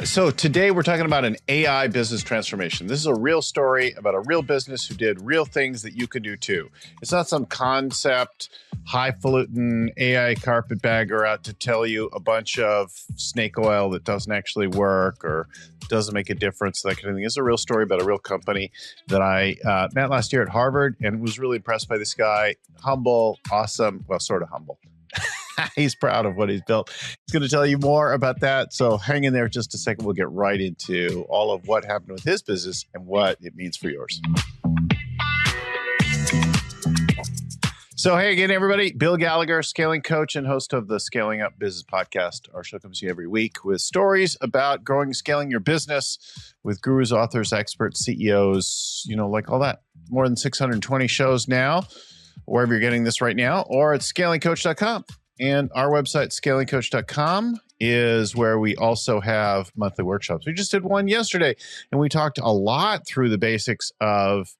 So today we're talking about an AI business transformation. This is a real story about a real business who did real things that you can do too. It's not some concept, highfalutin AI carpetbagger out to tell you a bunch of snake oil that doesn't actually work or doesn't make a difference, that kind of thing. It's a real story about a real company that I met last year at Harvard and was really impressed by this guy. Humble, awesome, well, sort of humble. He's proud of what he's built. He's going to tell you more about that. So hang in there just a second. We'll get right into all of what happened with his business and what it means for yours. So hey again, everybody. Bill Gallagher, scaling coach and host of the Scaling Up Business Podcast. Our show comes to you every week with stories about growing and scaling your business with gurus, authors, experts, CEOs, like all that. More than 620 shows now, wherever you're getting this right now, or at scalingcoach.com. And our website, scalingcoach.com, is where we also have monthly workshops. We just did one yesterday, and we talked a lot through the basics of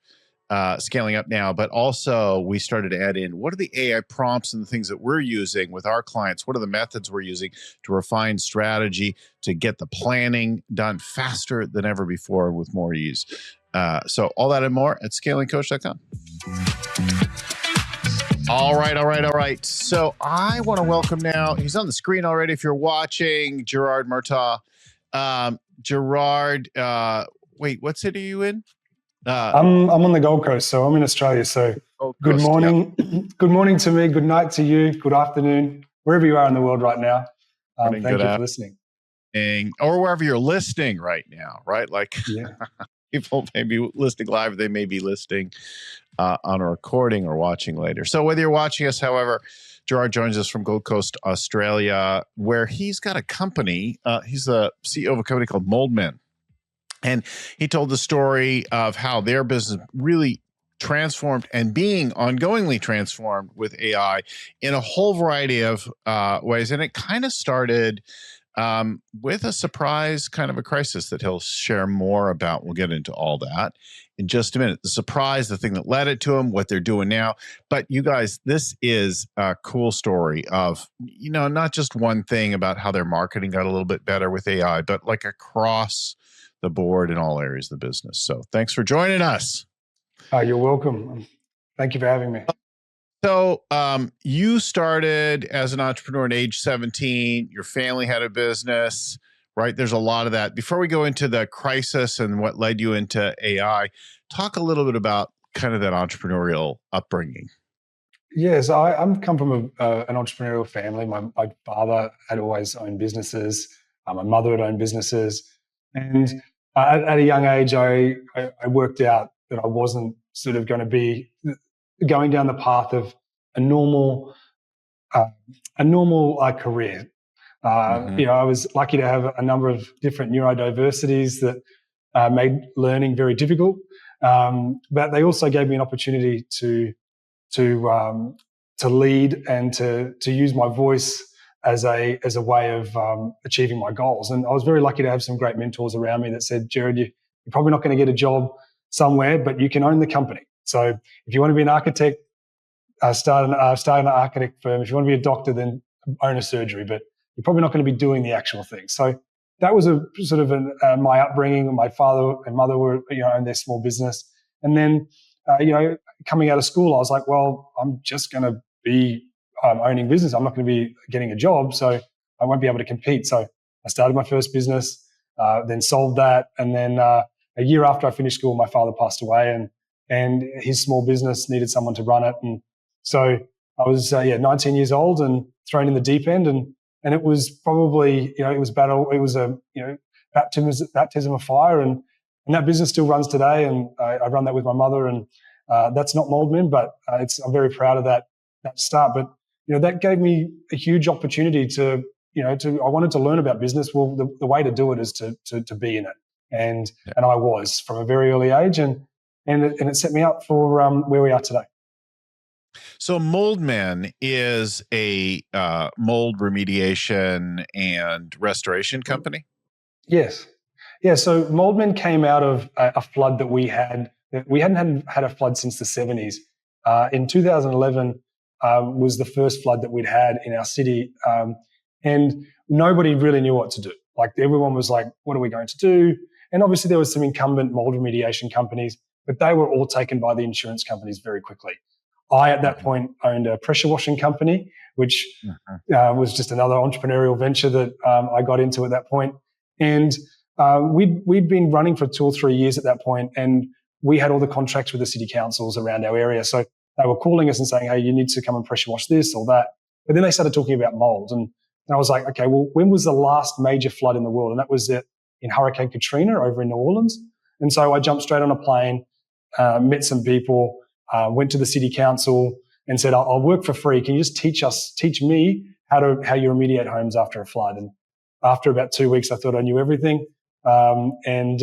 scaling up now, but also we started to add in what are the AI prompts and the things that we're using with our clients? What are the methods we're using to refine strategy to get the planning done faster than ever before with more ease? So all that and more at scalingcoach.com. All right. So I want to welcome now, he's on the screen already if you're watching, Gerard Murtagh. Gerard, wait, what city are you in? I'm on the Gold Coast, so I'm in Australia. So good morning. Yeah. Good morning to me. Good night to you. Good afternoon, wherever you are in the world right now. Thank you for listening. Or wherever you're listening right now, right? Like people may be listening live, they may be listening on a recording or watching later. So whether you're watching us, however, Gerard joins us from Gold Coast, Australia, where he's got a company. He's the CEO of a company called MouldMen. And he told the story of how their business really transformed and being ongoingly transformed with AI in a whole variety of ways. And it kind of started with a surprise, kind of a crisis that he'll share more about. We'll get into all that in just a minute. The surprise, the thing that led it to him, what they're doing now. But you guys, this is a cool story of, not just one thing about how their marketing got a little bit better with AI, but like across the board in all areas of the business. So thanks for joining us. You're welcome. Thank you for having me. So you started as an entrepreneur at age 17. Your family had a business, right? There's a lot of that. Before we go into the crisis and what led you into AI, talk a little bit about kind of that entrepreneurial upbringing. Yes, I'm come from an entrepreneurial family. My father had always owned businesses. My mother had owned businesses. And at a young age, I worked out that I wasn't sort of going to be going down the path of a normal career. I was lucky to have a number of different neurodiversities that made learning very difficult. But they also gave me an opportunity to lead and to use my voice as a way of achieving my goals. And I was very lucky to have some great mentors around me that said, Gerard, you're probably not going to get a job somewhere, but you can own the company. So if you want to be an architect, start an architect firm. If you want to be a doctor, then own a surgery, but you're probably not going to be doing the actual thing. So that was a sort of my upbringing. My father and mother were, owned their small business. And then, coming out of school, I was like, well, I'm just going to be owning business. I'm not going to be getting a job, so I won't be able to compete. So I started my first business, then sold that. And then a year after I finished school, my father passed away and his small business needed someone to run it. And so I was 19 years old and thrown in the deep end. And it was probably, it was a baptism of fire. And that business still runs today. And I run that with my mother. And that's not MouldMen, but I'm very proud of that start. But that gave me a huge opportunity to I wanted to learn about business. Well, the way to do it is to be in it, and I was from a very early age, and it set me up for where we are today. So MouldMen is a mold remediation and restoration company? Yes. Yeah, so MouldMen came out of a flood that we had. We hadn't had a flood since the 70s. In 2011 was the first flood that we'd had in our city, and nobody really knew what to do. Like everyone was like, what are we going to do? And obviously there was some incumbent mold remediation companies, but they were all taken by the insurance companies very quickly. I, at that point, owned a pressure washing company, which was just another entrepreneurial venture that I got into at that point. And we'd been running for 2 or 3 years at that point, and we had all the contracts with the city councils around our area. So they were calling us and saying, hey, you need to come and pressure wash this or that. But then they started talking about mold. And I was like, okay, well, when was the last major flood in the world? And that was in Hurricane Katrina over in New Orleans. And so I jumped straight on a plane, met some people, went to the city council and said, I'll work for free. Can you just teach me how you remediate homes after a flood? And after about 2 weeks, I thought I knew everything. And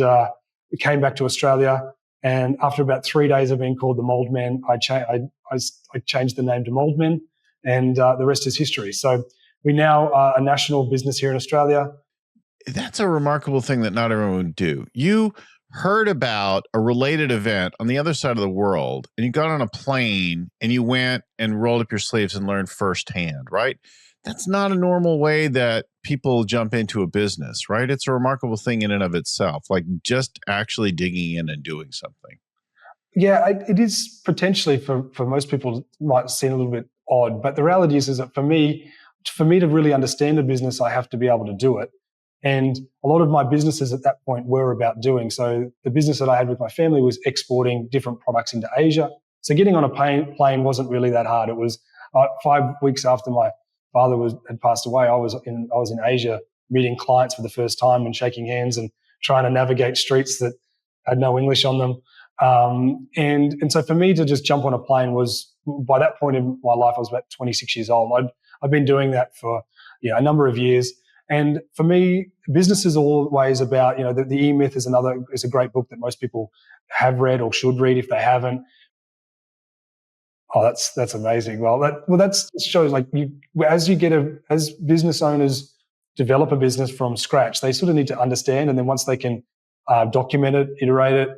came back to Australia. And after about 3 days of being called the MouldMen, I changed the name to MouldMen, and the rest is history. So we now are a national business here in Australia. That's a remarkable thing that not everyone would do. You heard about a related event on the other side of the world, and you got on a plane and you went and rolled up your sleeves and learned firsthand, right? That's not a normal way that people jump into a business, right? It's a remarkable thing in and of itself, like just actually digging in and doing something. Yeah, it is potentially for most people might seem a little bit odd, but the reality is that for me to really understand a business, I have to be able to do it. And a lot of my businesses at that point were about doing. So the business that I had with my family was exporting different products into Asia. So getting on a plane wasn't really that hard. It was 5 weeks after my father had passed away. I was in Asia meeting clients for the first time and shaking hands and trying to navigate streets that had no English on them. And so for me to just jump on a plane was, by that point in my life, I was about 26 years old. I'd been doing that for a number of years. And for me, business is always about, the E-Myth is a great book that most people have read or should read if they haven't. Oh, that's amazing. That shows like as business owners develop a business from scratch, they sort of need to understand, and then once they can document it, iterate it,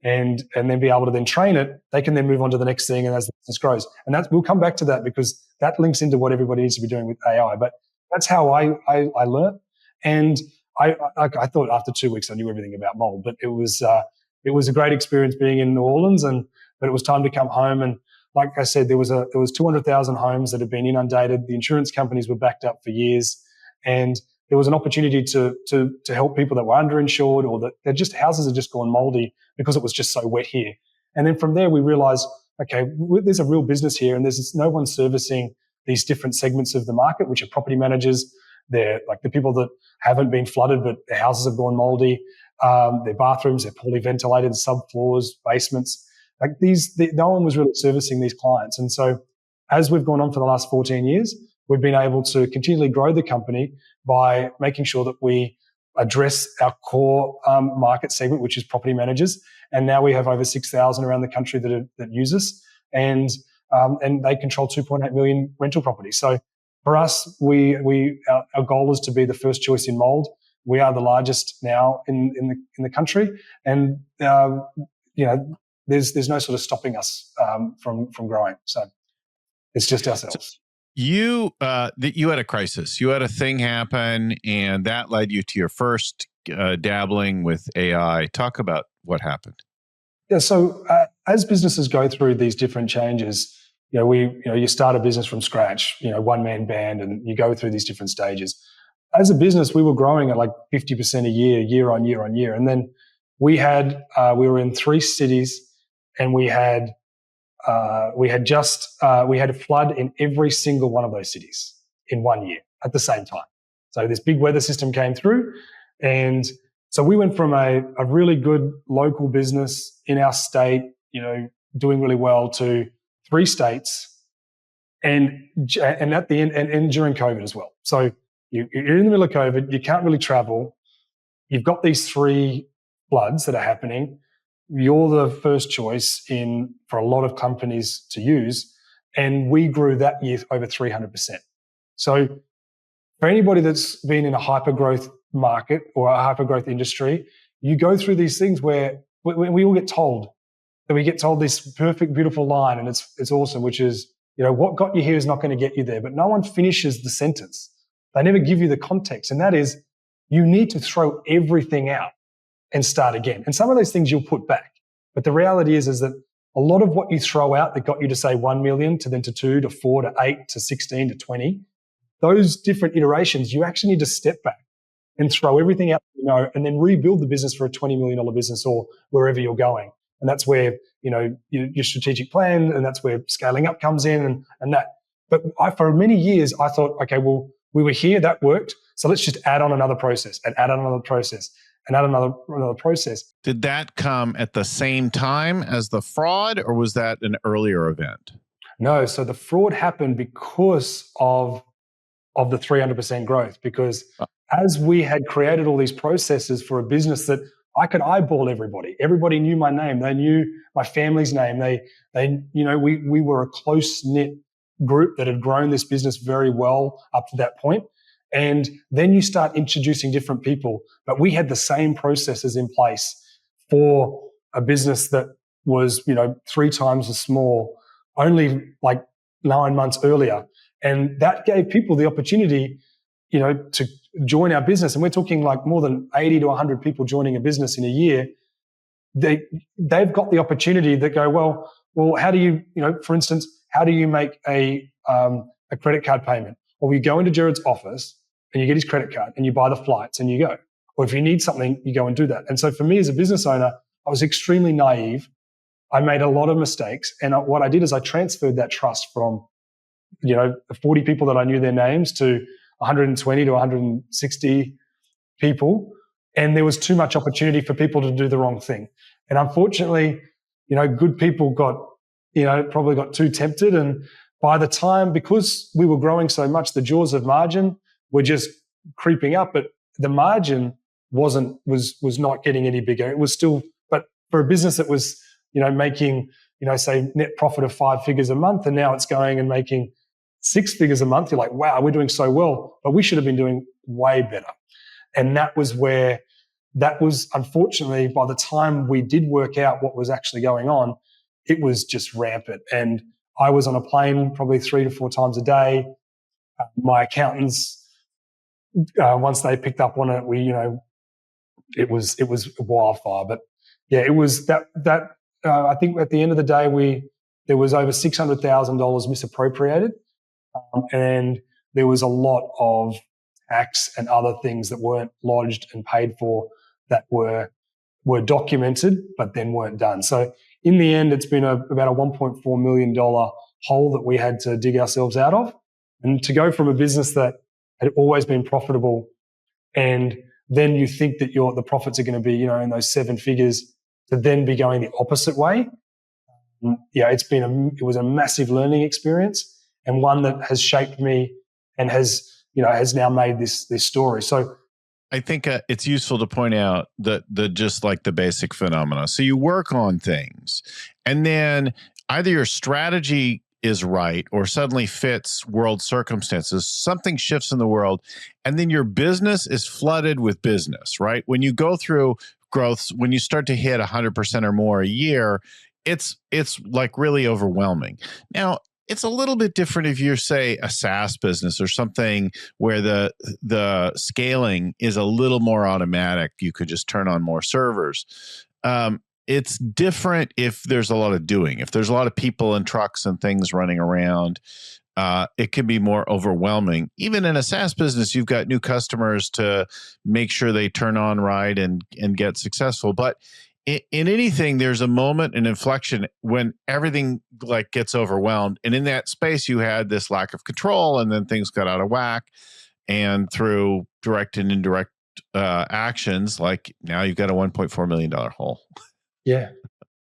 and then be able to then train it, they can then move on to the next thing, and as the business grows. And we'll come back to that because that links into what everybody needs to be doing with AI. But that's how I learned, and I thought after 2 weeks I knew everything about mold. But it was a great experience being in New Orleans, but it was time to come home. And like I said, there was 200,000 homes that had been inundated. The insurance companies were backed up for years, and there was an opportunity to help people that were underinsured or that their just houses had just gone moldy because it was just so wet here. And then from there we realized, okay, there's a real business here, and there's no one servicing these different segments of the market, which are property managers. They're like the people that haven't been flooded, but their houses have gone moldy. Their bathrooms, they're poorly ventilated, subfloors, basements. Like no one was really servicing these clients. And so as we've gone on for the last 14 years, we've been able to continually grow the company by making sure that we address our core market segment, which is property managers. And now we have over 6,000 around the country that use us, and they control 2.8 million rental properties. So for us, our goal is to be the first choice in mold. We are the largest now in the country, and there's no sort of stopping us from growing. So it's just ourselves. You had a crisis. You had a thing happen, and that led you to your first dabbling with AI. Talk about what happened. Yeah. So as businesses go through these different changes, you start a business from scratch, one-man band, and you go through these different stages. As a business, we were growing at like 50% a year on year. And then we were in 3 cities, and we had a flood in every single one of those cities in 1 year at the same time. So this big weather system came through, and so we went from a really good local business in our state, doing really well, to 3 states, and at the end, and during COVID as well. So you're in the middle of COVID, you can't really travel. You've got these 3 floods that are happening. You're the first choice for a lot of companies to use, and we grew that year over 300%. So for anybody that's been in a hyper-growth market or a hyper-growth industry, you go through these things where we all get told this perfect, beautiful line, and it's awesome, which is, what got you here is not going to get you there. But no one finishes the sentence. They never give you the context, and that is, you need to throw everything out and start again. And some of those things you'll put back. But the reality is that a lot of what you throw out that got you to say 1 million to then to 2 to 4 to 8 to 16 to 20, those different iterations, you actually need to step back and throw everything out, and then rebuild the business for a $20 million business or wherever you're going. And that's where, your strategic plan, and that's where scaling up comes in and that. But for many years, I thought, okay, well, we were here, that worked. So let's just add on another process and add on another process and add another process. Did that come at the same time as the fraud, or was that an earlier event? No. So the fraud happened because of the 300% growth, because as we had created all these processes for a business that I could eyeball everybody. Everybody knew my name. They knew my family's name. We were a close-knit group that had grown this business very well up to that point. And then you start introducing different people. But we had the same processes in place for a business that was, 3 times as small, only like 9 months earlier. And that gave people the opportunity, to join our business. And we're talking like more than 80 to 100 people joining a business in a year. They've got the opportunity that go, well, how do you, for instance, how do you make a credit card payment? Well, you go into Gerard's office and you get his credit card and you buy the flights and you go. Or if you need something, you go and do that. And so for me as a business owner, I was extremely naive. I made a lot of mistakes. And what I did is I transferred that trust from, the 40 people that I knew their names to 120 to 160 people. And there was too much opportunity for people to do the wrong thing. And unfortunately, good people probably got too tempted. And by the time, because we were growing so much, the jaws of margin were just creeping up, but the margin was not getting any bigger. It was still, but for a business that was, making, say net profit of 5 figures a month, and now it's going and making 6 figures a month, you're like, wow, we're doing so well, but we should have been doing way better. And that was unfortunately, by the time we did work out what was actually going on, it was just rampant. And I was on a plane probably 3 to 4 times a day. My accountants, once they picked up on it, it was wildfire. But yeah, it was that I think at the end of the day, there was over $600,000 misappropriated. And there was a lot of tax and other things that weren't lodged and paid for that were documented, but then weren't done. So in the end, it's been about a $1.4 million hole that we had to dig ourselves out of. And to go from a business that had always been profitable, and then you think that the profits are going to be, in those 7 figures, to then be going the opposite way. Yeah, it was a massive learning experience, and one that has shaped me and has now made this story. So I think it's useful to point out the just like the basic phenomena. So you work on things, and then either your strategy is right or suddenly fits world circumstances. Something shifts in the world, and then your business is flooded with business, right? When you go through growths, when you start to hit 100% or more a year, it's like really overwhelming. Now, it's a little bit different if you're, say, a SaaS business or something where the scaling is a little more automatic. You could just turn on more servers. It's different if there's a lot of doing. If there's a lot of people and trucks and things running around, it can be more overwhelming. Even in a SaaS business, you've got new customers to make sure they turn on right and get successful. But in anything, there's a moment, an inflection when everything like gets overwhelmed. And in that space, you had this lack of control, and then things got out of whack. And through direct and indirect actions, like now you've got a $1.4 million hole. Yeah.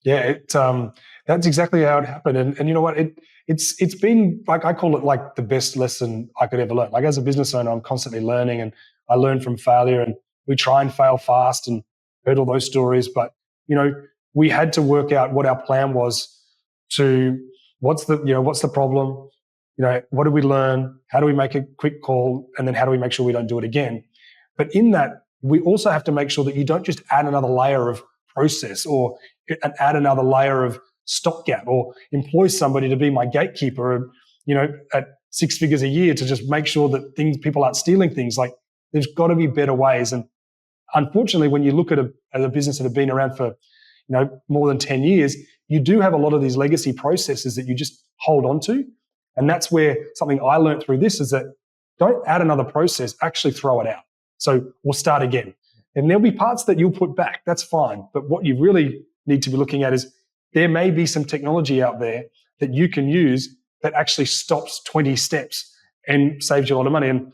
That's exactly how it happened. And you know what? It's been like, I call it like the best lesson I could ever learn. Like as a business owner, I'm constantly learning, and I learn from failure, and we try and fail fast, and heard all those stories. But we had to work out what our plan was to what's the problem? What did we learn? How do we make a quick call? And then how do we make sure we don't do it again? But in that, we also have to make sure that you don't just add another layer of process or add another layer of stopgap or employ somebody to be my gatekeeper, at 6 figures a year to just make sure that people aren't stealing things. Like There's got to be better ways. And unfortunately, when you look at a business that have been around for, more than 10 years, you do have a lot of these legacy processes that you just hold on to. And that's where something I learned through this is that don't add another process, actually throw it out. So we'll start again. And there'll be parts that you'll put back. That's fine. But what you really need to be looking at is there may be some technology out there that you can use that actually stops 20 steps and saves you a lot of money. And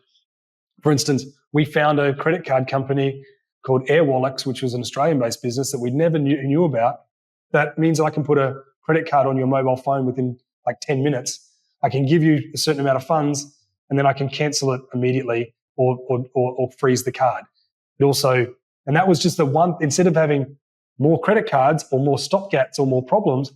for instance, we found a credit card company called Airwallex, which was an Australian-based business that we never knew about. That means I can put a credit card on your mobile phone within like 10 minutes. I can give you a certain amount of funds, and then I can cancel it immediately or freeze the card. It also, and that was just the one, instead of having more credit cards or more stopgaps or more problems,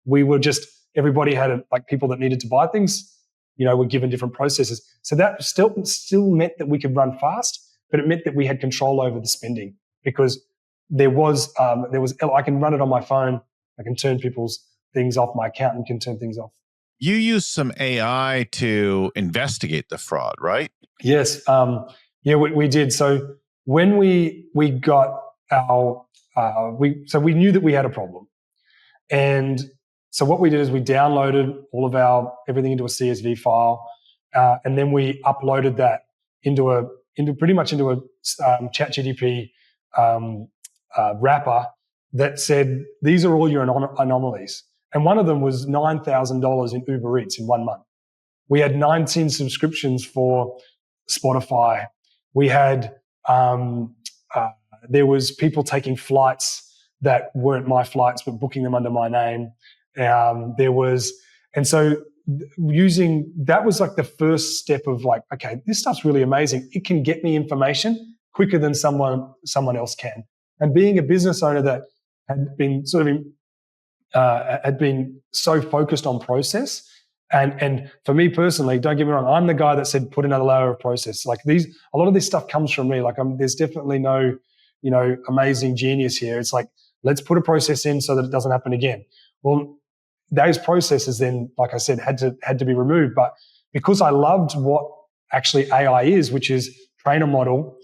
we were just, everybody had people that needed to buy things, were given different processes. So that still meant that we could run fast, but it meant that we had control over the spending because there was I can run it on my phone. I can turn people's things off. My accountant can turn things off. You use some AI to investigate the fraud, right? Yes. We did. So when we got our, we knew that we had a problem. And so what we did is we downloaded all of everything into a CSV file. And then we uploaded that into a ChatGPT wrapper that said, these are all your anomalies. And one of them was $9,000 in Uber Eats in 1 month. We had 19 subscriptions for Spotify. We had, there was people taking flights that weren't my flights, but booking them under my name. And so that was like the first step of okay, this stuff's really amazing. It can get me information quicker than someone else can. And being a business owner that had been had been so focused on process, and for me personally, don't get me wrong, I'm the guy that said put another layer of process. A lot of this stuff comes from me. There's definitely no, amazing genius here. It's let's put a process in so that it doesn't happen again. Well, those processes then, like I said, had to be removed. But because I loved what actually AI is, which is train a model,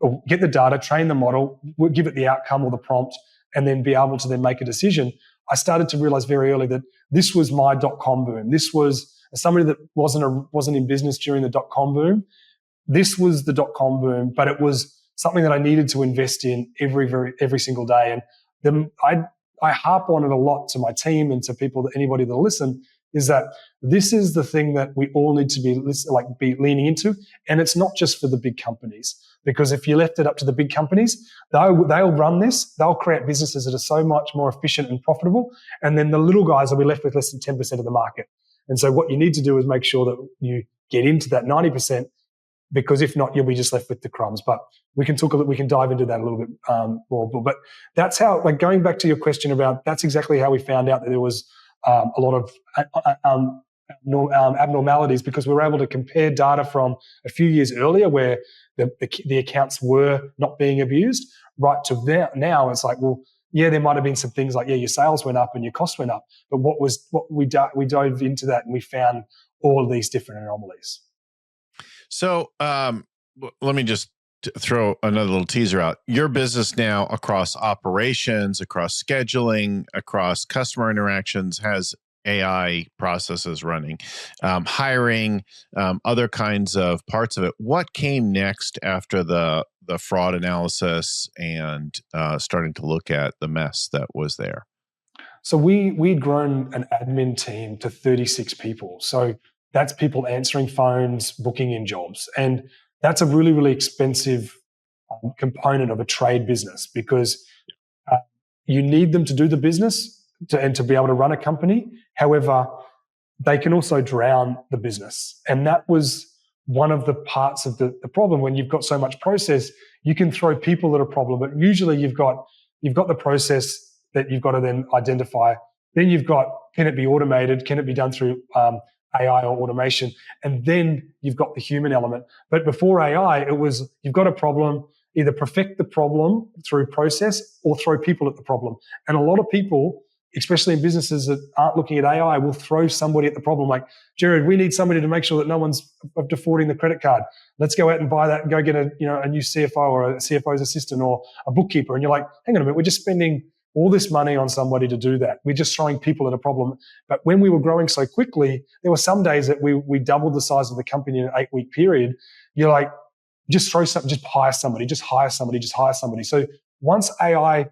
or get the data, train the model, give it the outcome or the prompt, and then be able to then make a decision, I started to realize very early that this was my .com boom. This was somebody that wasn't in business during the .com boom. This was the .com boom, but it was something that I needed to invest in every single day. And then I harp on it a lot to my team and to anybody that'll listen, is that this is the thing that we all need to be leaning into. And it's not just for the big companies, because if you left it up to the big companies, they'll run this, they'll create businesses that are so much more efficient and profitable. And then the little guys will be left with less than 10% of the market. And so what you need to do is make sure that you get into that 90%, because if not, you'll be just left with the crumbs. But we can dive into that a little bit more. But that's how, going back to your question about, that's exactly how we found out that there was a lot of abnormalities, because we were able to compare data from a few years earlier where the accounts were not being abused, right to now. It's well, yeah, there might have been some things your sales went up and your costs went up, but we dove into that and we found all of these different anomalies. So let me just throw another little teaser out. Your business now, across operations, across scheduling, across customer interactions, has AI processes running, hiring, other kinds of parts of it. What came next after the fraud analysis and starting to look at the mess that was there? So we'd grown an admin team to 36 people. So that's people answering phones, booking in jobs. And that's a really, really expensive component of a trade business, because you need them to do the business and to be able to run a company. However, they can also drown the business. And that was one of the parts of the problem. When you've got so much process, you can throw people at a problem, but usually you've got the process that you've got to then identify. Then you've got, can it be automated? Can it be done through AI or automation? And then you've got the human element. But before AI, it was, you've got a problem, either perfect the problem through process or throw people at the problem. And a lot of people especially in businesses that aren't looking at AI, will throw somebody at the problem. Like, Gerard, we need somebody to make sure that no one's defrauding the credit card. Let's go out and buy that and go get a new CFO or a CFO's assistant or a bookkeeper. And you're like, hang on a minute, we're just spending all this money on somebody to do that. We're just throwing people at a problem. But when we were growing so quickly, there were some days that we doubled the size of the company in an 8-week period. You're like, just throw something, just hire somebody, just hire somebody, just hire somebody. So once AI,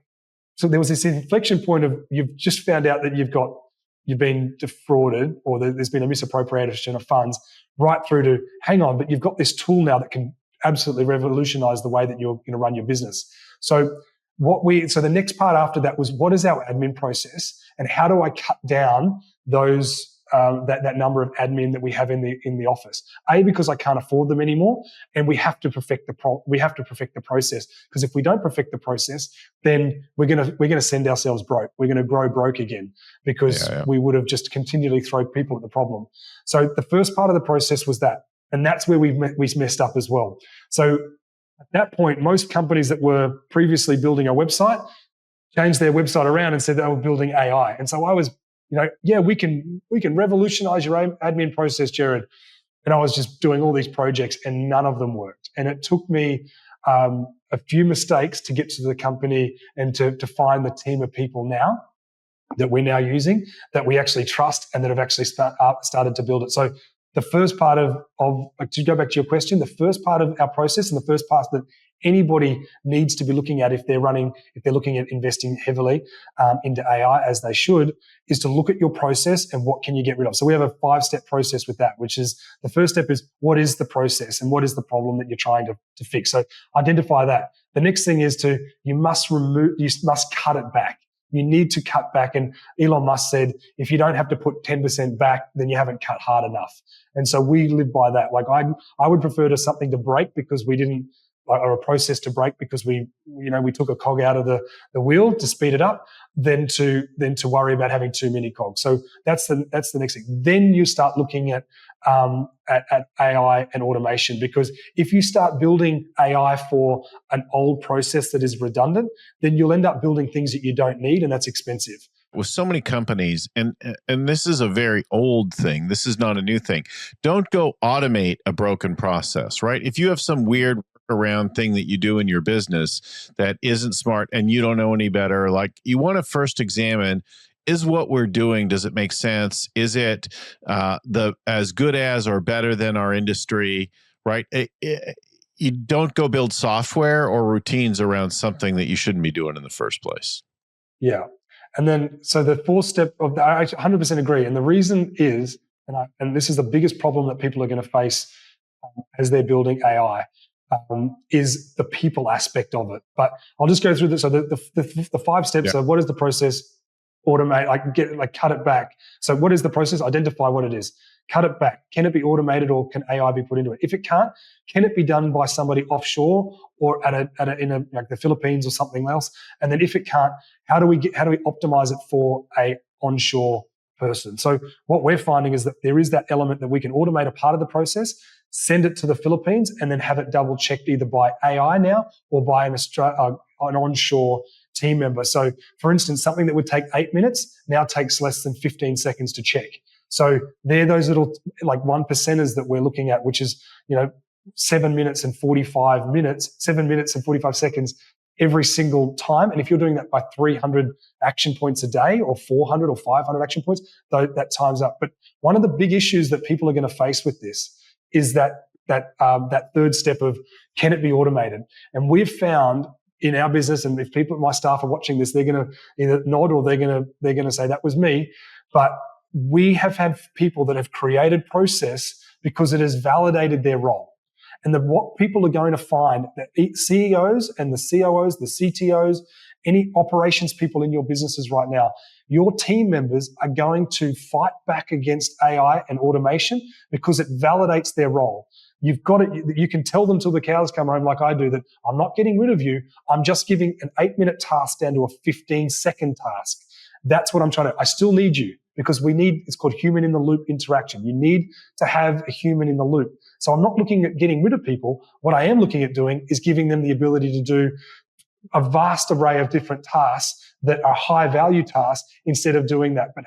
so there was this inflection point of you've just found out that you've been defrauded or there's been a misappropriation of funds, right through to, hang on, but you've got this tool now that can absolutely revolutionize the way that you're going to run your business. So the next part after that was, what is our admin process and how do I cut down those that number of admin that we have in the office? Because I can't afford them anymore, and we have to perfect the process. Because if we don't perfect the process, then we're gonna send ourselves broke. We're gonna grow broke again because we would have just continually thrown people at the problem. So the first part of the process was that, and that's where we messed up as well. So at that point, most companies that were previously building a website changed their website around and said they were building AI. And so I was, we can revolutionize your admin process, Gerard. And I was just doing all these projects and none of them worked. And it took me a few mistakes to get to the company and to find the team of people now that we're now using, that we actually trust and that have actually started to build it. So the first part of to go back to your question, the first part of our process and the first part that anybody needs to be looking at if they're looking at investing heavily into AI, as they should, is to look at your process and what can you get rid of. So we have a 5-step process with that, which is the first step is, what is the process and what is the problem that you're trying to fix? So identify that. The next thing is you must cut it back. You need to cut back. And Elon Musk said, if you don't have to put 10% back, then you haven't cut hard enough. And so we live by that. Like I would prefer to something to break because we didn't, or a process to break because we took a cog out of the wheel to speed it up, than to worry about having too many cogs. So that's the next thing. Then you start looking at AI and automation, because if you start building AI for an old process that is redundant, then you'll end up building things that you don't need, and that's expensive. With so many companies, and this is a very old thing, this is not a new thing, don't go automate a broken process, right? If you have some weird around thing that you do in your business that isn't smart and you don't know any better, like, you want to first examine, is what we're doing, does it make sense? Is it as good as or better than our industry, right? You don't go build software or routines around something that you shouldn't be doing in the first place. Yeah. And then, so the fourth step of that, I 100% agree. And the reason is, and this is the biggest problem that people are going to face as they're building AI, is the people aspect of it. But I'll just go through this. So the 5 steps. Yeah. So what is the process? Automate, cut it back. So what is the process? Identify what it is. Cut it back. Can it be automated, or can AI be put into it? If it can't, can it be done by somebody offshore or in like the Philippines or something else? And then if it can't, how do we optimize it for a onshore person? So what we're finding is that there is that element that we can automate a part of the process, send it to the Philippines, and then have it double checked either by AI now or by an onshore team member. So for instance, something that would take 8 minutes now takes less than 15 seconds to check. So they're those little 1%ers that we're looking at, which is, 7 minutes and 45 seconds every single time. And if you're doing that by 300 action points a day, or 400 or 500 action points, that time's up. But one of the big issues that people are going to face with this is that third step of, can it be automated? And we've found in our business, and if my staff are watching this, they're going to either nod or they're going to say that was me. But we have had people that have created process because it has validated their role. And what people are going to find, that CEOs and the COOs, the CTOs, any operations people in your businesses right now, your team members are going to fight back against AI and automation because it validates their role. You've got it. You can tell them till the cows come home, like I do, that I'm not getting rid of you. I'm just giving an 8-minute task down to a 15-second task. That's what I'm trying to. I still need you, because it's called human in the loop interaction. You need to have a human in the loop. So I'm not looking at getting rid of people. What I am looking at doing is giving them the ability to do a vast array of different tasks that are high value tasks instead of doing that, but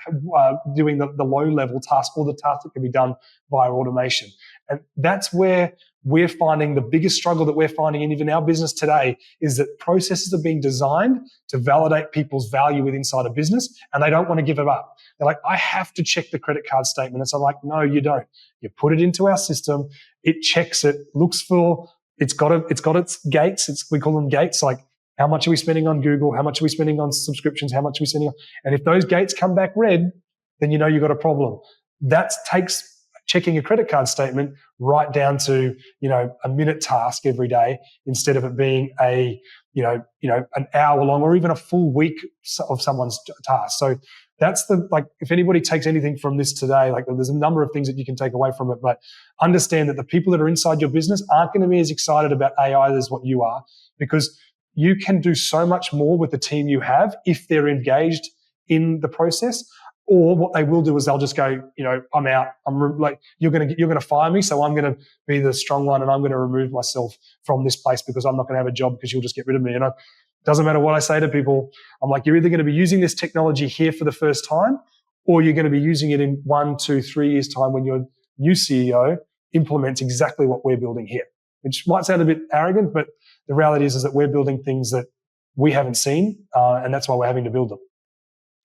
doing the low level tasks or the tasks that can be done via automation. And that's where we're finding the biggest struggle that we're finding in even our business today is that processes are being designed to validate people's value within inside a business, and they don't want to give it up. They're like, I have to check the credit card statement. And so I'm like, no, you don't. You put it into our system, it checks it, looks for, it's got its gates. We call them gates, like how much are we spending on Google? How much are we spending on subscriptions? How much are we spending on? And if those gates come back red, then you know you've got a problem. That takes checking a credit card statement right down to, a minute task every day instead of it being an hour long or even a full week of someone's task. So that's if anybody takes anything from this today, there's a number of things that you can take away from it, but understand that the people that are inside your business aren't going to be as excited about AI as what you are, because you can do so much more with the team you have if they're engaged in the process. Or what they will do is they'll just go, I'm out. You're going to fire me, so I'm going to be the strong one, and I'm going to remove myself from this place because I'm not going to have a job because you'll just get rid of me. And it doesn't matter what I say to people. I'm like, you're either going to be using this technology here for the first time, or you're going to be using it in 1, 2, 3 years' time when your new CEO implements exactly what we're building here. Which might sound a bit arrogant, but the reality is that we're building things that we haven't seen, and that's why we're having to build them.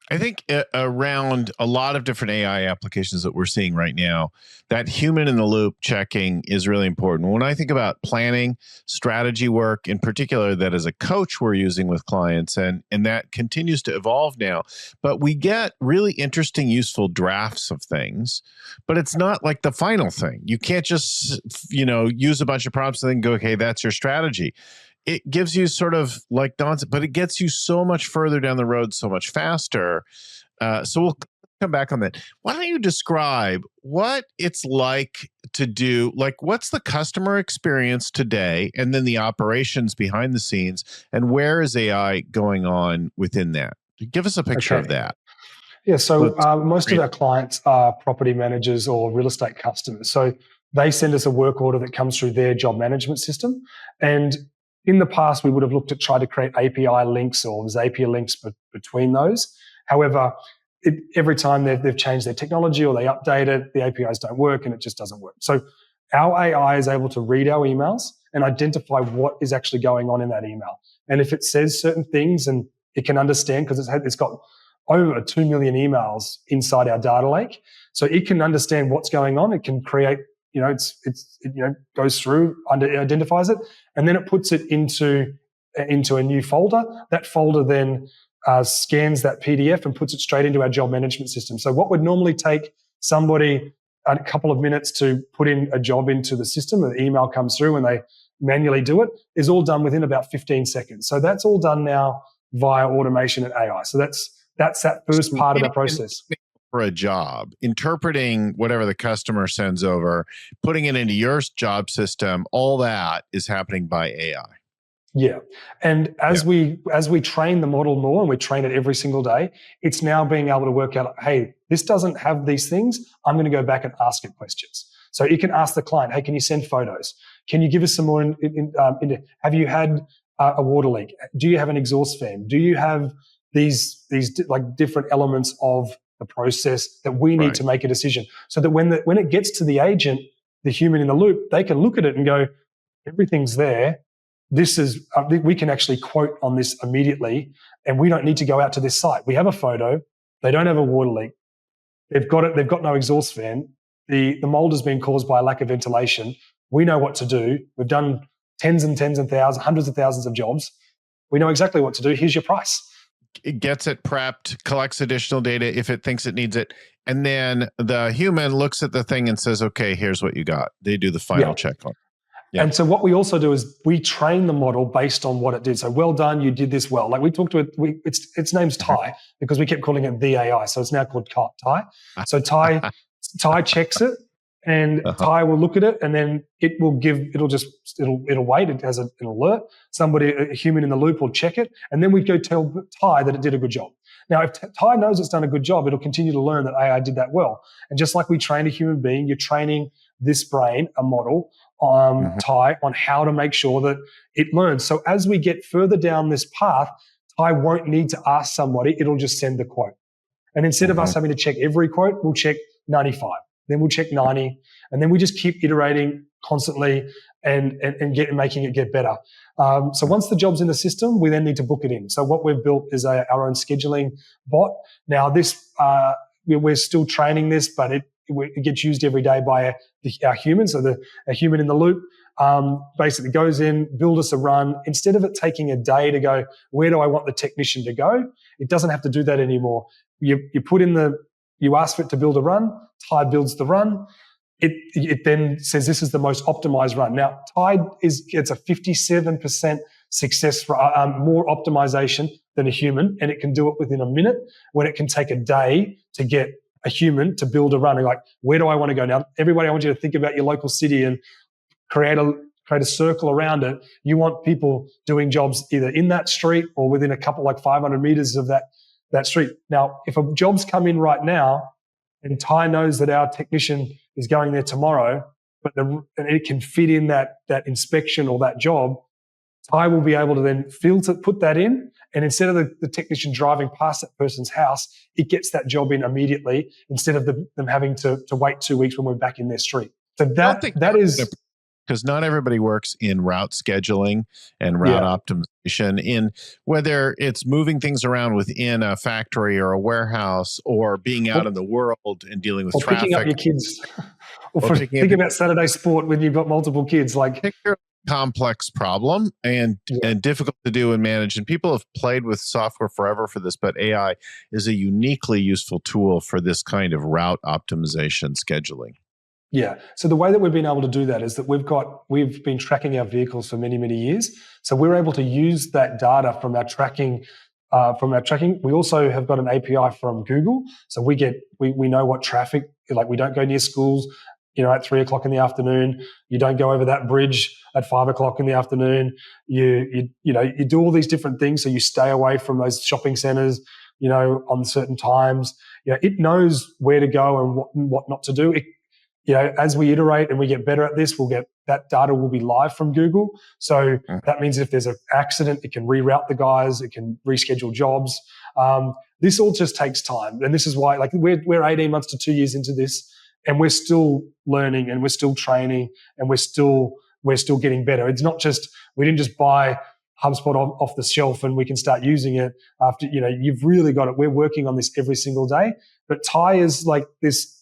I think around a lot of different AI applications that we're seeing right now, that human in the loop checking is really important. When I think about planning, strategy work, in particular, that as a coach we're using with clients, and that continues to evolve now. But we get really interesting, useful drafts of things, but it's not like the final thing. You can't just, use a bunch of prompts and then go, okay, that's your strategy. It gives you sort of like Don said, but it gets you so much further down the road, so much faster. So we'll come back on that. Why don't you describe what it's like to do, what's the customer experience today, and then the operations behind the scenes, and where is AI going on within that? Give us a picture of that. Yeah, so most of our clients are property managers or real estate customers. So they send us a work order that comes through their job management system. And in the past, we would have looked at trying to create API links or Zapier links between those. However, every time they've changed their technology or they update it, the APIs don't work and it just doesn't work. So our AI is able to read our emails and identify what is actually going on in that email. And if it says certain things, and it can understand, because it's got over 2 million emails inside our data lake, so it can understand what's going on. It can create, it goes through, identifies it, and then it puts it into a new folder. That folder then scans that PDF and puts it straight into our job management system. So what would normally take somebody a couple of minutes to put in a job into the system, and the email comes through and they manually do it, is all done within about 15 seconds. So that's all done now via automation and AI. So that's that first part of the process. For a job, interpreting whatever the customer sends over, putting it into your job system, all that is happening by AI. Yeah. And as we train the model more, and we train it every single day, it's now being able to work out, hey, this doesn't have these things. I'm going to go back and ask it questions. So it can ask the client, hey, can you send photos? Can you give us some more? Have you had a water leak? Do you have an exhaust fan? Do you have these different elements of the process that we need to make a decision, so that when it gets to the agent, the human in the loop, they can look at it and go, everything's there. This is, we can actually quote on this immediately, and we don't need to go out to this site. We have a photo. They don't have a water leak. They've got no exhaust fan. The mold has been caused by a lack of ventilation. We know what to do. We've done tens and thousands, hundreds of thousands of jobs. We know exactly what to do. Here's your price. It gets it prepped, collects additional data if it thinks it needs it, and then the human looks at the thing and says, okay, here's what you got. They do the final check on it. Yeah. And so what we also do is we train the model based on what it did. So, well done, you did this well. Like we talked to it, its name's Ty, because we kept calling it the AI. So it's now called Ty. So Ty checks it, and Ty will look at it, and then it'll wait. It has an alert. A human in the loop will check it, and then we go tell Ty that it did a good job. Now, if Ty knows it's done a good job, it'll continue to learn that AI did that well. And just like we train a human being, you're training this brain, a model, Ty, on how to make sure that it learns. So as we get further down this path, Ty won't need to ask somebody. It'll just send the quote. And instead of us having to check every quote, we'll check 95. Then we'll check 90. And then we just keep iterating constantly and making it get better. So once the job's in the system, we then need to book it in. So what we've built is our own scheduling bot. Now this, we're still training this, but it gets used every day by our human. So a human in the loop basically goes in, build us a run. Instead of it taking a day to go, where do I want the technician to go? It doesn't have to do that anymore. You put in you ask for it to build a run. Ty builds the run. It then says this is the most optimized run. Now, Tide gets a 57% success for more optimization than a human, and it can do it within a minute when it can take a day to get a human to build a run. And like, where do I want to go? Now, everybody, I want you to think about your local city and create a circle around it. You want people doing jobs either in that street or within a couple, like 500 meters of that street. Now, if a job's come in right now and Ty knows that our technician is going there tomorrow, and it can fit in that inspection or that job, Ty will be able to then put that in, and instead of the technician driving past that person's house, it gets that job in immediately instead of them having to wait 2 weeks when we're back in their street. So that is... Because not everybody works in route scheduling and route optimization, in whether it's moving things around within a factory or a warehouse, or being out in the world and dealing with traffic. Picking up your kids. Think about Saturday sport when you've got multiple kids. Like, complex problem and difficult to do and manage. And people have played with software forever for this, but AI is a uniquely useful tool for this kind of route optimization scheduling. Yeah. So the way that we've been able to do that is that we've been tracking our vehicles for many, many years. So we're able to use that data from our tracking. We also have got an API from Google. So we know what traffic, like we don't go near schools, at 3:00 in the afternoon. You don't go over that bridge at 5:00 in the afternoon. You do all these different things. So you stay away from those shopping centers, on certain times. It knows where to go and what not to do. As we iterate and we get better at this, that data will be live from Google. So that means if there's an accident, it can reroute the guys, it can reschedule jobs. This all just takes time. And this is why, like, we're 18 months to 2 years into this, and we're still learning and we're still training and we're still getting better. It's not just, we didn't just buy HubSpot off the shelf and we can start using it after, you've really got it. We're working on this every single day. But Ty is like this,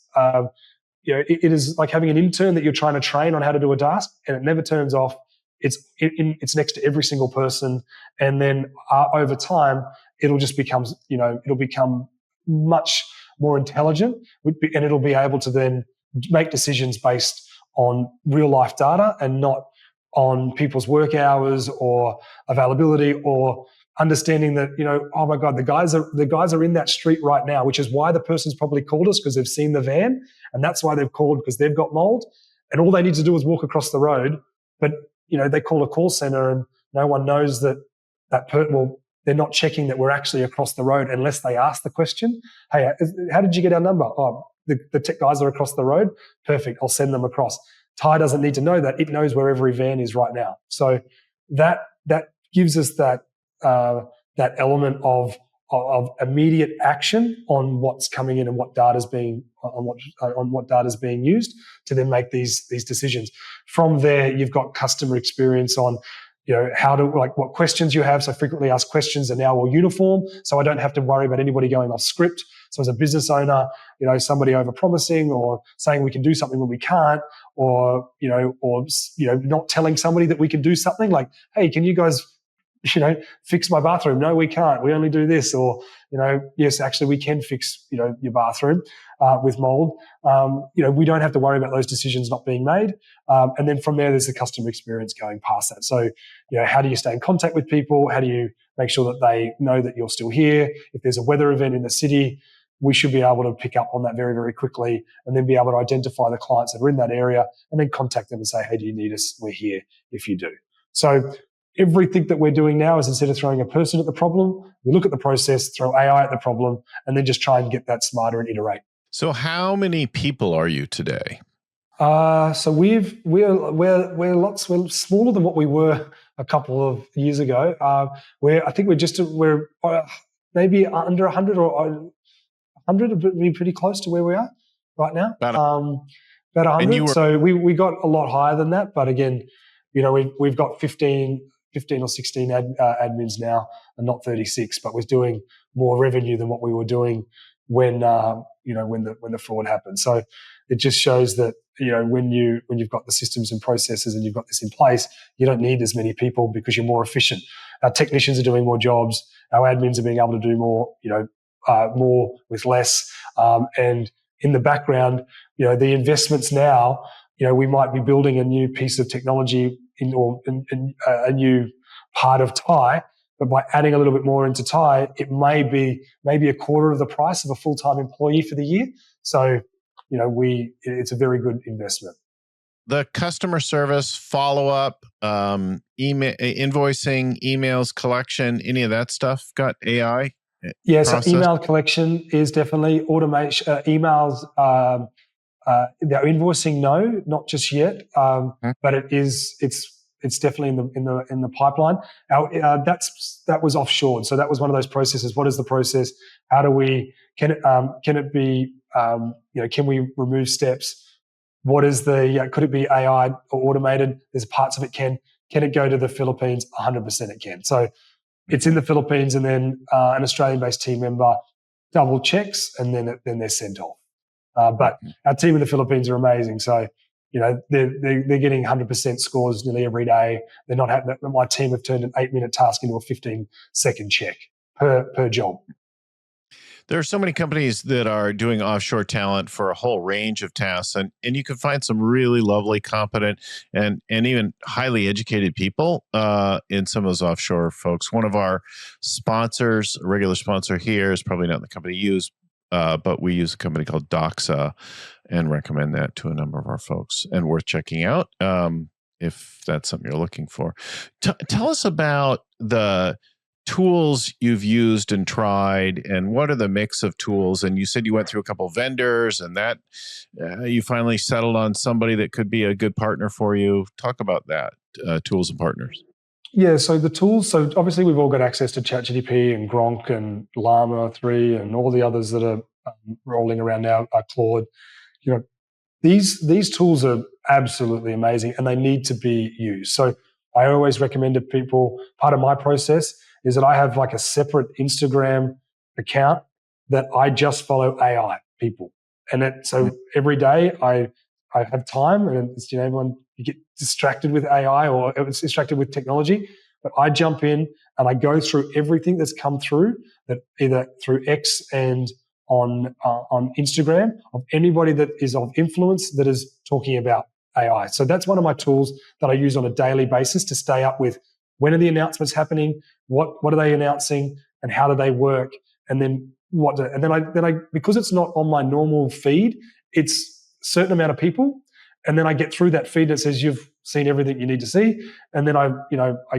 it is like having an intern that you're trying to train on how to do a task, and it never turns off. It's next to every single person, and then over time, it'll just become much more intelligent, and it'll be able to then make decisions based on real life data and not on people's work hours or availability, or understanding that, oh my God, the guys are in that street right now, which is why the person's probably called us, because they've seen the van, and that's why they've called, because they've got mold, and all they need to do is walk across the road. But they call a call center, and no one knows that they're not checking that we're actually across the road unless they ask the question. Hey, how did you get our number? Oh, the tech guys are across the road. Perfect, I'll send them across. Ty doesn't need to know that. It knows where every van is right now. So that gives us that element of immediate action on what's coming in and what data's being used to then make these decisions. From there, you've got customer experience on what questions you have. So frequently asked questions are now all uniform, so I don't have to worry about anybody going off script. So as a business owner, somebody over-promising or saying we can do something when we can't, or not telling somebody that we can do something, like, hey, can you guys fix my bathroom? No, we can't. We only do this. Or, yes, actually we can fix, your bathroom with mold. We don't have to worry about those decisions not being made. And then from there, there's the customer experience going past that. So, how do you stay in contact with people? How do you make sure that they know that you're still here? If there's a weather event in the city, we should be able to pick up on that very, very quickly, and then be able to identify the clients that are in that area and then contact them and say, hey, do you need us? We're here if you do. So everything that we're doing now is, instead of throwing a person at the problem, we look at the process, throw AI at the problem, and then just try and get that smarter and iterate. So how many people are you today? So we're smaller than what we were a couple of years ago. I think we're maybe under 100 or 100, would be pretty close to where we are right now. About 100. So we got a lot higher than that, but again, we've got 15 or 16 admins now, and not 36. But we're doing more revenue than what we were doing when the fraud happened. So it just shows that when you've got the systems and processes and you've got this in place, you don't need as many people because you're more efficient. Our technicians are doing more jobs. Our admins are being able to do more, more with less. And in the background, the investments now, we might be building a new piece of technology or a new part of Thai, but by adding a little bit more into Thai, it may be maybe a quarter of the price of a full-time employee for the year. So, it's a very good investment. The customer service, follow-up, email, invoicing, emails, collection, any of that stuff got AI? Yeah, so email collection is definitely automation. Emails, they're invoicing, no, not just yet, but it's definitely in the pipeline. That was offshored, so that was one of those processes. What is the process? How do can it be? Can we remove steps? What is could it be AI or automated? There's parts of it can it go to the Philippines? 100% it can. So it's in the Philippines, and then an Australian-based team member double checks, and then they're sent off. But our team in the Philippines are amazing. So they're getting 100% scores nearly every day. They're not having. My team have turned an 8-minute task into a 15-second check per job. There are so many companies that are doing offshore talent for a whole range of tasks, and you can find some really lovely, competent, and even highly educated people in some of those offshore folks. One of our sponsors, a regular sponsor here, is probably not the company you use, but we use a company called Doxa and recommend that to a number of our folks, and worth checking out if that's something you're looking for. Tell us about the tools you've used and tried, and what are the mix of tools? And you said you went through a couple of vendors, and that you finally settled on somebody that could be a good partner for you. Talk about that, tools and partners. Yeah, so the tools, so obviously we've all got access to ChatGPT and Gronk and Llama 3 and all the others that are rolling around now, Claude. These tools are absolutely amazing, and they need to be used. So I always recommend to people, part of my process is that I have like a separate Instagram account that I just follow AI people. And so every day I have time, and it's, everyone, you get distracted with AI or it's distracted with technology, but I jump in and I go through everything that's come through, that either through X and on Instagram, of anybody that is of influence that is talking about AI. So that's one of my tools that I use on a daily basis to stay up with when are the announcements happening, what are they announcing, and how do they work, and then I because it's not on my normal feed, it's a certain amount of people, and then I get through that feed that says you've seen everything you need to see, and then I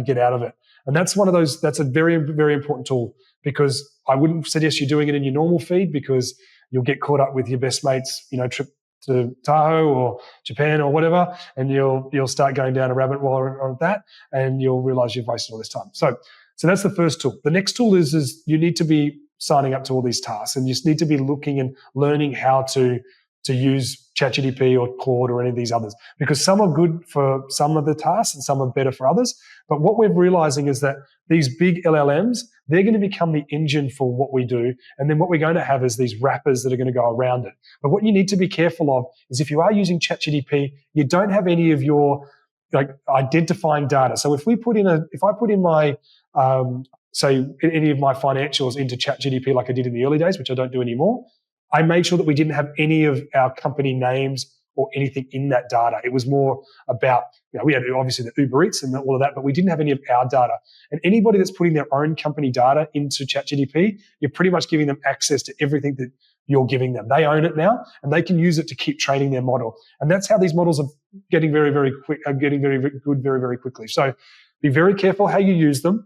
get out of it. And that's one of those. That's a very, very important tool, because I wouldn't suggest you doing it in your normal feed, because you'll get caught up with your best mate's trip to Tahoe or Japan or whatever, and you'll start going down a rabbit hole on that, and you'll realize you've wasted all this time. So that's the first tool. The next tool is you need to be signing up to all these tasks, and you just need to be looking and learning how to use ChatGPT or Claude or any of these others, because some are good for some of the tasks and some are better for others. But what we're realizing is that these big LLMs, they're going to become the engine for what we do. And then what we're going to have is these wrappers that are going to go around it. But what you need to be careful of is, if you are using ChatGPT, you don't have any of your identifying data. So if I put in my, say any of my financials into ChatGPT like I did in the early days, which I don't do anymore, I made sure that we didn't have any of our company names or anything in that data. It was more about, we had obviously the Uber Eats and all of that, but we didn't have any of our data. And anybody that's putting their own company data into ChatGPT, you're pretty much giving them access to everything that you're giving them. They own it now, and they can use it to keep training their model. And that's how these models are getting very, very quick, getting very, very good, very, very quickly. So be very careful how you use them.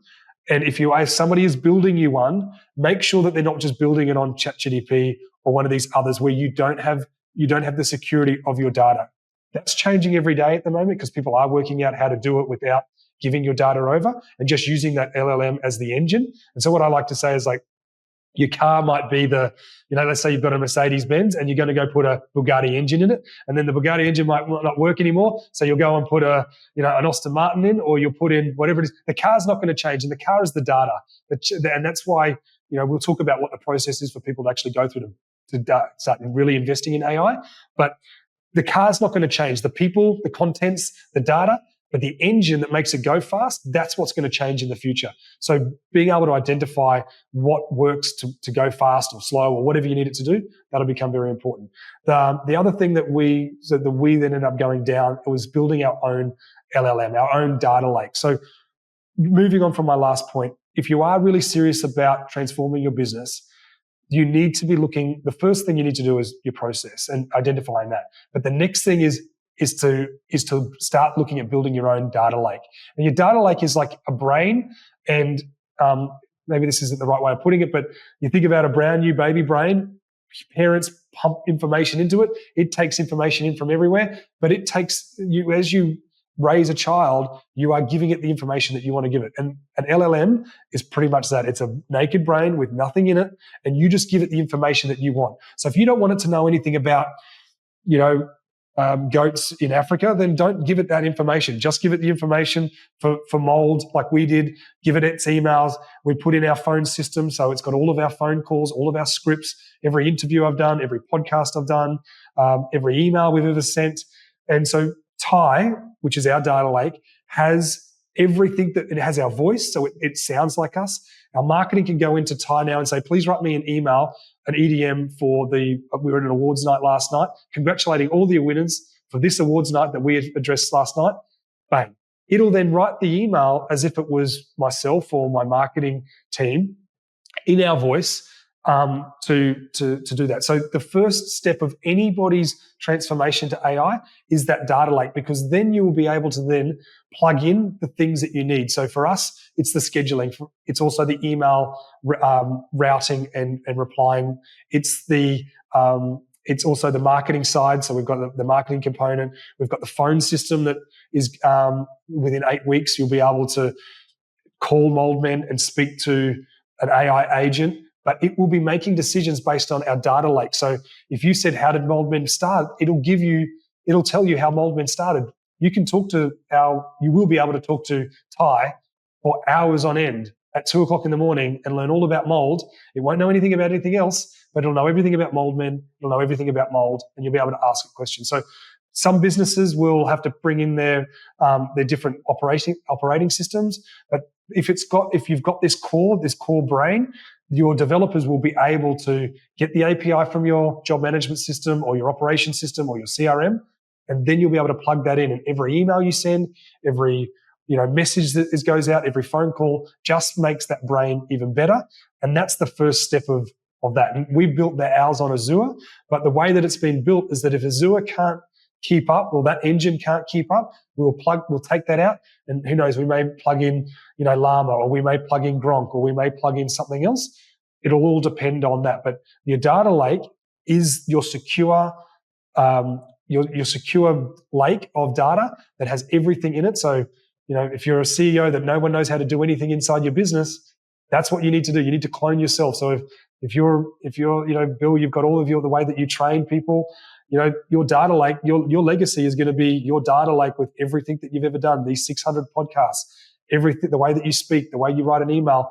And if somebody is building you one, make sure that they're not just building it on ChatGPT or one of these others where you don't have the security of your data. That's changing every day at the moment because people are working out how to do it without giving your data over and just using that LLM as the engine. And so what I like to say is like, your car might be let's say you've got a Mercedes-Benz and you're going to go put a Bugatti engine in it, and then the Bugatti engine might not work anymore. So you'll go and put an Aston Martin in, or you'll put in whatever it is. The car's not going to change, and the car is the data. And that's why, we'll talk about what the process is for people to actually go through to start really investing in AI. But the car's not going to change. The people, the contents, the data, but the engine that makes it go fast, that's what's going to change in the future. So being able to identify what works to go fast or slow or whatever you need it to do, that'll become very important. The other thing that we then ended up going down was building our own LLM, our own data lake. So moving on from my last point, if you are really serious about transforming your business, you need to be the first thing you need to do is your process and identifying that. But the next thing is to start looking at building your own data lake. And your data lake is like a brain, and maybe this isn't the right way of putting it, but you think about a brand new baby brain, parents pump information into it, it takes information in from everywhere, but it takes you, as you raise a child, you are giving it the information that you want to give it. And an LLM is pretty much that. It's a naked brain with nothing in it, and you just give it the information that you want. So if you don't want it to know anything about, goats in Africa, then don't give it that information. Just give it the information for mold, like we did. Give it its emails. We put in our phone system, so it's got all of our phone calls, all of our scripts, every interview I've done, every podcast I've done, every email we've ever sent. And so Ty, which is our data lake, has everything that it has our voice, so it sounds like us. Our marketing can go into Ty now and say, please write me an email, an EDM we were at an awards night last night, congratulating all the winners for this awards night that we addressed last night. Bang. It'll then write the email as if it was myself or my marketing team in our voice to do that. So the first step of anybody's transformation to AI is that data lake, because then you will be able to then plug in the things that you need. So for us, it's the scheduling. It's also the email routing and replying. It's also the marketing side. So we've got the marketing component. We've got the phone system that is within 8 weeks, you'll be able to call MouldMen and speak to an AI agent, but it will be making decisions based on our data lake. So if you said, how did MouldMen start? It'll tell you how MouldMen started. You will be able to talk to Ty for hours on end at 2:00 in the morning and learn all about mold. It won't know anything about anything else, but it'll know everything about MouldMen. It'll know everything about mold, and you'll be able to ask it questions. So some businesses will have to bring in their different operating systems, but if you've got this core brain, your developers will be able to get the API from your job management system or your operation system or your CRM, and then you'll be able to plug that in. And every email you send, every message that goes out, every phone call just makes that brain even better. And that's the first step of that. And we've built ours on Azure, but the way that it's been built is that if Azure can't keep up, or that engine can't keep up, we'll take that out, and who knows, we may plug in, Llama, or we may plug in Gronk, or we may plug in something else. It'll all depend on that. But your data lake is your secure, your secure lake of data that has everything in it. So, if you're a CEO that no one knows how to do anything inside your business, that's what you need to do. You need to clone yourself. So if you're Bill, you've got all of the way that you train people. Your data lake, your legacy is going to be your data lake with everything that you've ever done, these 600 podcasts, everything, the way that you speak, the way you write an email.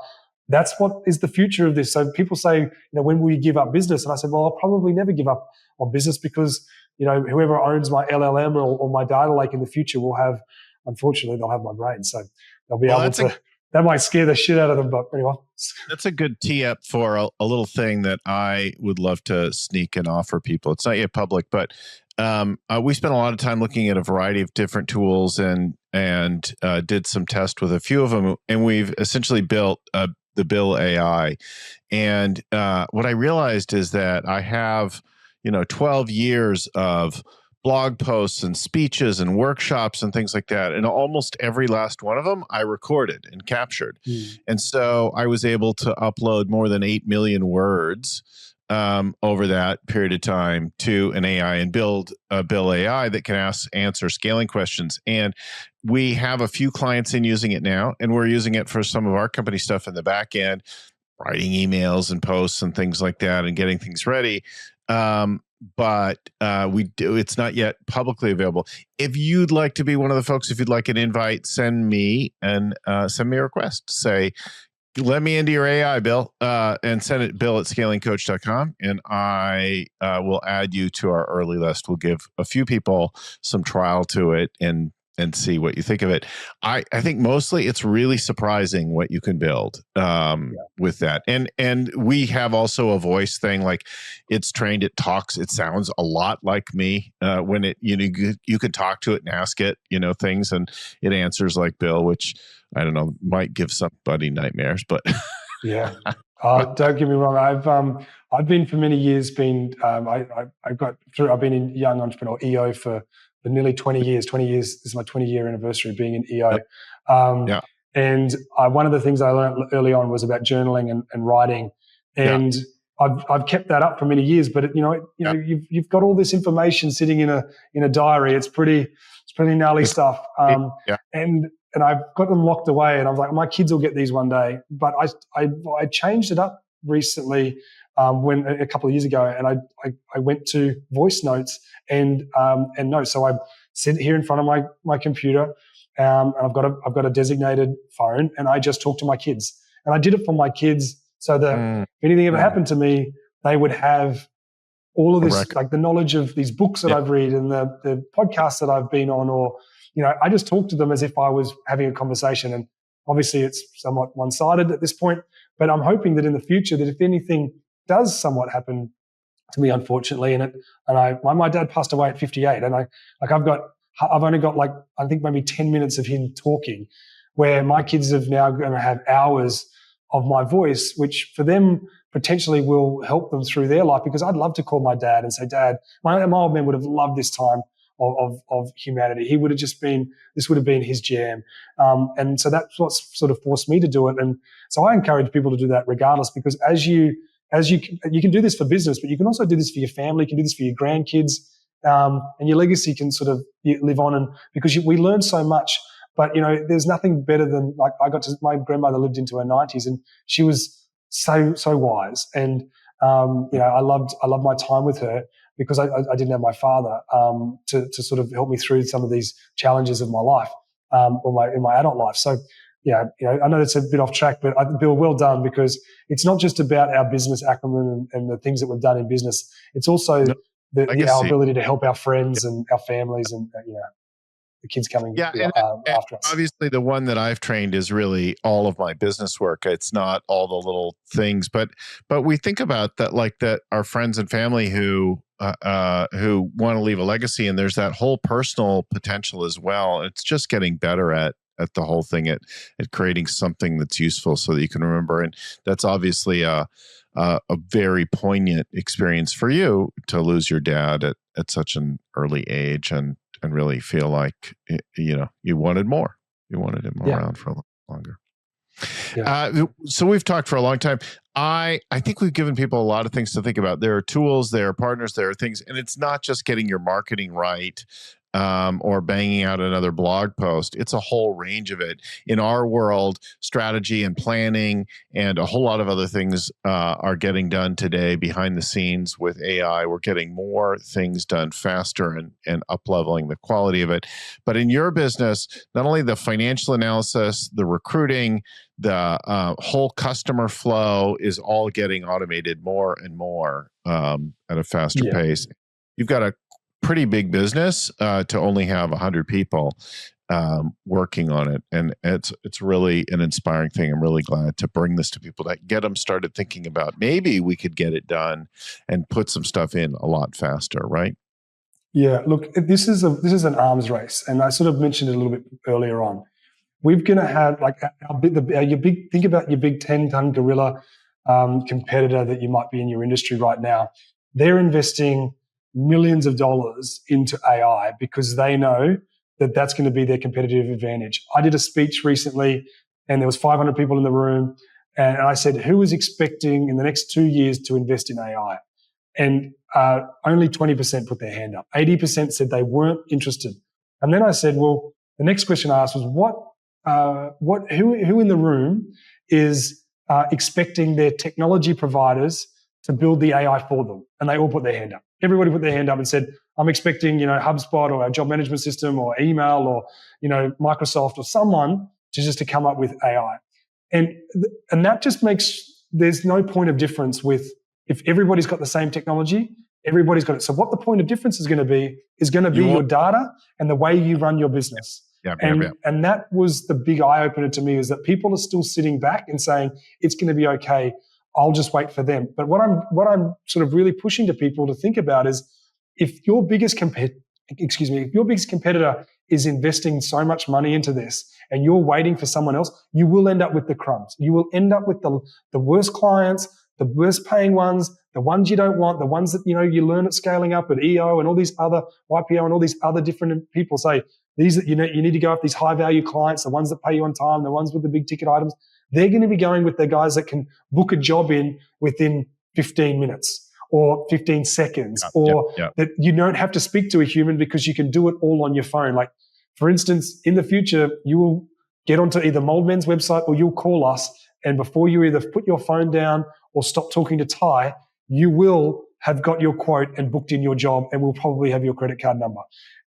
That's what is the future of this. So people say, when will you give up business? And I said, well, I'll probably never give up on business, because, whoever owns my LLM or my data lake in the future will have, unfortunately, they'll have my brain. So they'll be able to, that might scare the shit out of them. But anyway. That's a good tee up for a little thing that I would love to sneak and offer people. It's not yet public, but we spent a lot of time looking at a variety of different tools and did some tests with a few of them. And we've essentially built the Bill AI. And what I realized is that I have, 12 years of blog posts and speeches and workshops and things like that. And almost every last one of them I recorded and captured. And so I was able to upload more than 8 million words over that period of time to an AI and build a Bill AI that can answer scaling questions. And we have a few clients in using it now, and we're using it for some of our company stuff in the back end, writing emails and posts and things like that, and getting things ready. But it's not yet publicly available. If you'd like to be one of the folks, if you'd like an invite, send me a request. Say, let me into your AI, Bill, and send it bill@scalingcoach.com, and I will add you to our early list. We'll give a few people some trial to it and see what you think of it. I think mostly it's really surprising what you can build with that. And we have also a voice thing, like it's trained, it talks, it sounds a lot like me when it, you can talk to it and ask it, things, and it answers like Bill, which I don't know, might give somebody nightmares, but yeah. Don't get me wrong. I've been for many years I've been in Young Entrepreneur EO for nearly 20 years. 20 years. This is my 20-year anniversary of being in EO. Yep. And one of the things I learned early on was about journaling and writing. And I've kept that up for many years. But you've got all this information sitting in a diary. It's pretty gnarly stuff. And I've got them locked away, and I was like, my kids will get these one day. But I changed it up recently when a couple of years ago, and I went to voice notes and notes. So I sit here in front of my computer, and I've got a designated phone, and I just talk to my kids. And I did it for my kids so that if anything ever happened to me, they would have all of this, like the knowledge of these books that I've read and the podcasts that I've been on, or I just talk to them as if I was having a conversation. And obviously it's somewhat one-sided at this point, but I'm hoping that in the future, that if anything does somewhat happen to me, unfortunately, my dad passed away at 58, and I've only got I think maybe 10 minutes of him talking, where my kids are now going to have hours of my voice, which for them potentially will help them through their life. Because I'd love to call my dad and say, Dad, my old man would have loved this time of humanity. He would have this would have been his jam. And so that's what sort of forced me to do it. And so I encourage people to do that regardless, because as you can do this for business, but you can also do this for your family, you can do this for your grandkids, and your legacy can sort of live on. And because we learn so much, but there's nothing better than my grandmother lived into her 90s, and she was so wise. And I loved my time with her, because I didn't have my father to sort of help me through some of these challenges of my life, or in my adult life. So, I know it's a bit off track, but Bill, well done, because it's not just about our business acumen and the things that we've done in business. It's also our ability to help our friends and our families and the kids coming after us. Obviously, the one that I've trained is really all of my business work. It's not all the little things, but we think about that, like that our friends and family who want to leave a legacy, and there's that whole personal potential as well. It's just getting better at the whole thing, at creating something that's useful so that you can remember. And that's obviously a very poignant experience for you to lose your dad at such an early age, and really feel like you wanted more. You wanted him around for a little longer. So we've talked for a long time. I think we've given people a lot of things to think about. There are tools, there are partners, there are things, and it's not just getting your marketing right or banging out another blog post. It's a whole range of it. In our world, strategy and planning and a whole lot of other things are getting done today behind the scenes with AI. We're getting more things done faster and up-leveling the quality of it. But in your business, not only the financial analysis, the recruiting, the whole customer flow is all getting automated more and more at a faster pace. You've got a pretty big business to only have 100 people working on it, and it's really an inspiring thing. I'm really glad to bring this to people, to get them started thinking about maybe we could get it done and put some stuff in a lot faster, right? Yeah, look, this is an arms race, and I sort of mentioned it a little bit earlier on. We're going to have think about your big 10-ton gorilla competitor that you might be in your industry right now. They're investing millions of dollars into AI because they know that that's going to be their competitive advantage. I did a speech recently, and there was 500 people in the room, And I said, who is expecting in the next 2 years to invest in AI? And only 20% put their hand up. 80% said they weren't interested. And then I said, well, the next question I asked was, who in the room is expecting their technology providers to build the AI for them? And they all put their hand up. Everybody put their hand up and said, I'm expecting, HubSpot or our job management system or email or, Microsoft or someone to come up with AI. And that just there's no point of difference with, if everybody's got the same technology, everybody's got it. So what the point of difference is going to be your data and the way you run your business. And that was the big eye opener to me, is that people are still sitting back and saying, it's going to be okay, I'll just wait for them. But what I'm sort of really pushing to people to think about is, if your biggest competitor is investing so much money into this and you're waiting for someone else, you will end up with the crumbs. You will end up with the worst clients, the worst paying ones, the ones you don't want, the ones that, you learn at Scaling Up at EO and all these other YPO and all these other different people say, these that you need to go after these high value clients, the ones that pay you on time, the ones with the big ticket items. They're going to be going with the guys that can book a job in within 15 minutes or 15 seconds, that you don't have to speak to a human because you can do it all on your phone. Like, for instance, in the future, you will get onto either MouldMen's website or you'll call us, and before you either put your phone down or stop talking to Ty, you will have got your quote and booked in your job, and we'll probably have your credit card number.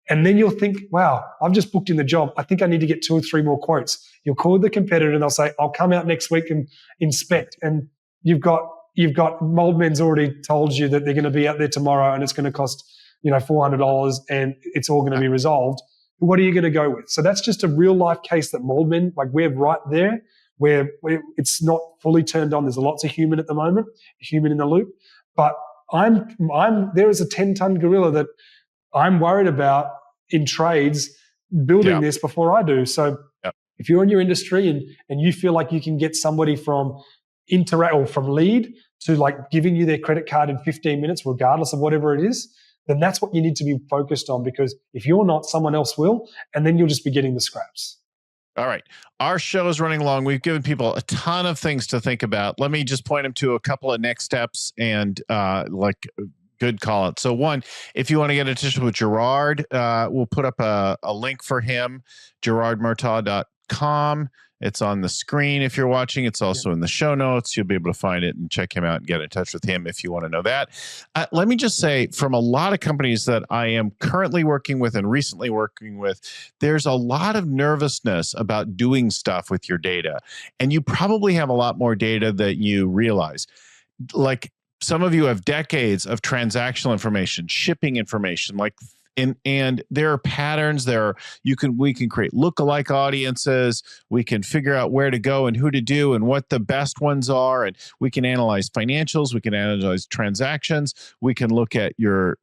And then you'll think, wow, I've just booked in the job. I think I need to get 2 or 3 more quotes. You'll call the competitor and they'll say, I'll come out next week and inspect. And you've got MouldMen's already told you that they're going to be out there tomorrow and it's going to cost, $400 and it's all going to be resolved. What are you going to go with? So that's just a real life case that MouldMen, like, we're right there where it's not fully turned on. There's lots of human at the moment, human in the loop. But there is a 10-ton gorilla that I'm worried about in trades building this before I do. So if you're in your industry and you feel like you can get somebody from lead to like giving you their credit card in 15 minutes, regardless of whatever it is, then that's what you need to be focused on, because if you're not, someone else will, and then you'll just be getting the scraps. All right. Our show is running long. We've given people a ton of things to think about. Let me just point them to a couple of next steps and good call out. So one, if you want to get in touch with Gerard, we'll put up a link for him, gerardmurtagh.com. It's on the screen if you're watching. It's also in the show notes. You'll be able to find it and check him out and get in touch with him if you want to know that. Let me just say, from a lot of companies that I am currently working with and recently working with, there's a lot of nervousness about doing stuff with your data. And you probably have a lot more data than you realize. Like, some of you have decades of transactional information, shipping information, and there are patterns there. We can create lookalike audiences. We can figure out where to go and who to do and what the best ones are. And we can analyze financials. We can analyze transactions. We can look at your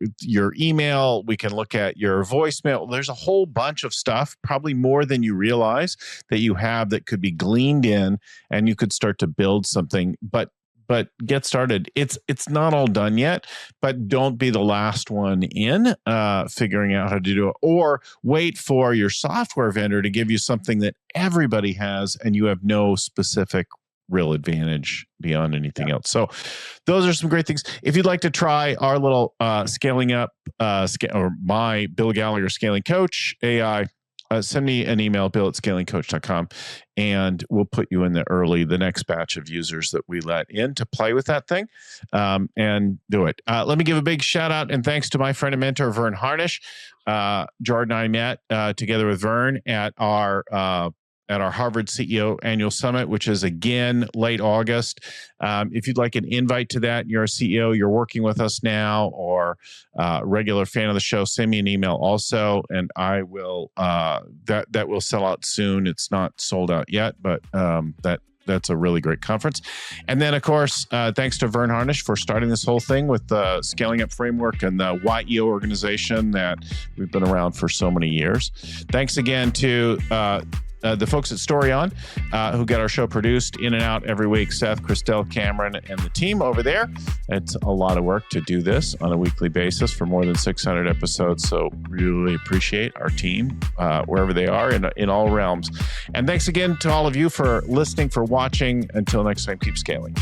email. We can look at your voicemail. There's a whole bunch of stuff, probably more than you realize, that you have that could be gleaned in, and you could start to build something. But get started. It's not all done yet, but don't be the last one in figuring out how to do it, or wait for your software vendor to give you something that everybody has and you have no specific real advantage beyond anything else. So those are some great things. If you'd like to try our little Scaling Up or my Bill Gallagher Scaling Coach AI, send me an email, bill@scalingcoach.com, and we'll put you in the next batch of users that we let in to play with that thing, and do it. Let me give a big shout out and thanks to my friend and mentor, Vern Harnish. Gerard and I met together with Vern at our Harvard CEO Annual Summit, which is again late August. If you'd like an invite to that, you're a CEO, you're working with us now, or a regular fan of the show, send me an email also, and I will. That will sell out soon. It's not sold out yet, but that's a really great conference. And then, of course, thanks to Vern Harnish for starting this whole thing with the Scaling Up Framework and the YEO organization that we've been around for so many years. Thanks again to the folks at Story On, who get our show produced in and out every week. Seth, Christelle, Cameron, and the team over there. It's a lot of work to do this on a weekly basis for more than 600 episodes. So really appreciate our team wherever they are in all realms. And thanks again to all of you for listening, for watching. Until next time, keep scaling.